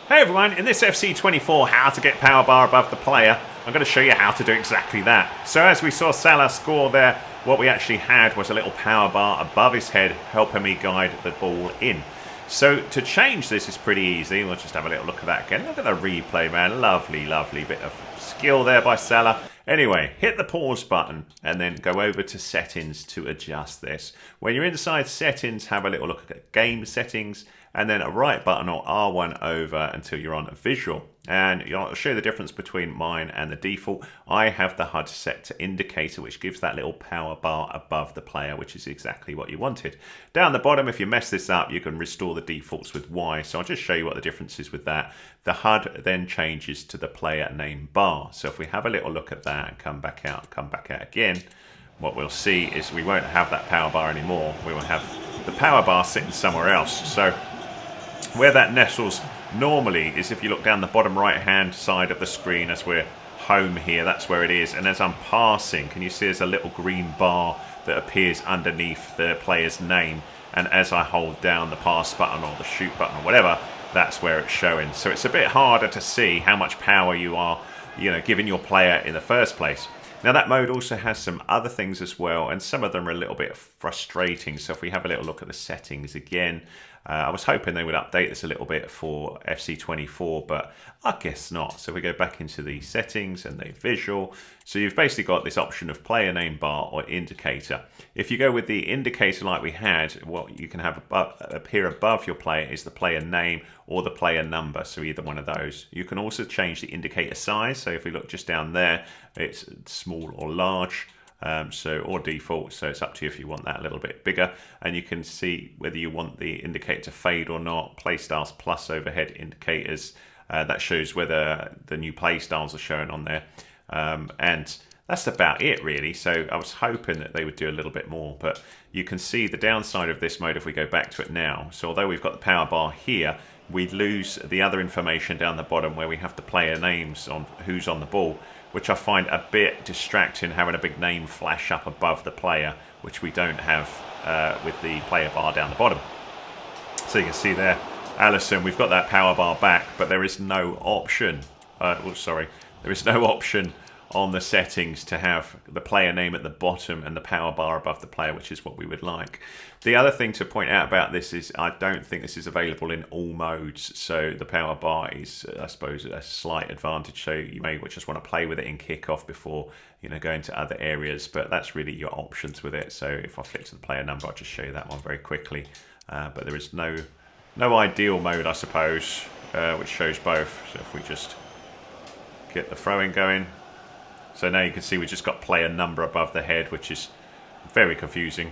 Hey everyone, in this FC24 how to get power bar above the player, I'm going to show you how to do exactly that. So as we saw Salah score there, what we actually had was a little power bar above his head helping me guide the ball in. So to change this is pretty easy. We'll just have a little look at that again. Look at the replay, man. Lovely, lovely bit of skill there by Salah. Anyway, hit the pause button and then go over to settings to adjust this. When you're inside settings, have a little look at game settings and then a right button or R1 over until you're on visual. And I'll show you the difference between mine and the default. I have the HUD set to indicator, which gives that little power bar above the player, which is exactly what you wanted. Down the bottom, if you mess this up, you can restore the defaults with Y. So I'll just show you what the difference is with that. The HUD then changes to the player name bar. So if we have a little look at that and come back out again, what we'll see is we won't have that power bar anymore. We will have the power bar sitting somewhere else. So where that nestles normally is if you look down the bottom right hand side of the screen as we're home here, that's where it is. And as I'm passing, can you see there's a little green bar that appears underneath the player's name, and as I hold down the pass button or the shoot button or whatever, that's where it's showing. So it's a bit harder to see how much power you are giving your player in the first place. Now that mode also has some other things as well, and some of them are a little bit frustrating. So if we have a little look at the settings again, I was hoping they would update this a little bit for FC24, but I guess not. So we go back into the settings and the visual. So you've basically got this option of player name bar or indicator. If you go with the indicator like we had, what you can have appear above your player is the player name or the player number, so either one of those. You can also change the indicator size. So if we look just down there, it's small or large. Or default, so it's up to you if you want that a little bit bigger, and you can see whether you want the indicator to fade or not. Playstyles plus overhead indicators, that shows whether the new playstyles are shown on there, and that's about it really. So I was hoping that they would do a little bit more, but you can see the downside of this mode if we go back to it now. So although we've got the power bar here, we lose the other information down the bottom where we have the player names on who's on the ball, which I find a bit distracting, having a big name flash up above the player, which we don't have with the player bar down the bottom. So you can see there, Alisson, we've got that power bar back, but there is no option. There is no option on the settings to have the player name at the bottom and the power bar above the player, which is what we would like. The other thing to point out about this is I don't think this is available in all modes, so the power bar is, I suppose, a slight advantage. So you may just want to play with it in kickoff before going to other areas, but that's really your options with it. So if I flick to the player number, I'll just show you that one very quickly. But there is no ideal mode, I suppose, which shows both. So if we just get the throwing going. So now you can see we just got player number above the head, which is very confusing.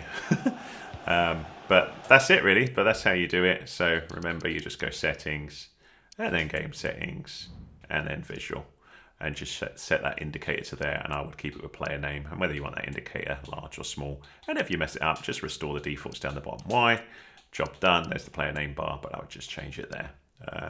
But that's it really, but that's how you do it. So remember, you just go settings and then game settings and then visual, and just set that indicator to there, and I would keep it with player name, and whether you want that indicator large or small. And if you mess it up, just restore the defaults down the bottom. Why? Job done. There's the player name bar, but I would just change it there.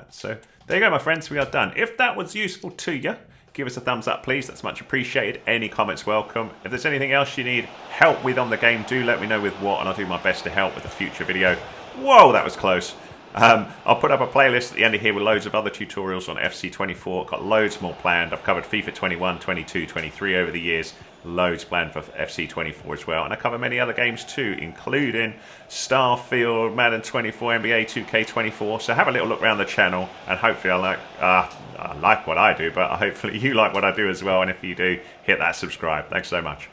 So there you go, my friends, we are done. If that was useful to you, give us a thumbs up, please. That's much appreciated. Any comments welcome. If there's anything else you need help with on the game, do let me know with what, and I'll do my best to help with a future video. Whoa, that was close. I'll put up a playlist at the end of here with loads of other tutorials on FC24. Got loads more planned. I've covered FIFA 21, 22, 23 over the years. Loads planned for FC24 as well. And I cover many other games too, including Starfield, Madden 24, NBA 2K24. So have a little look around the channel, and hopefully I like what I do, but hopefully you like what I do as well. And if you do, hit that subscribe. Thanks so much.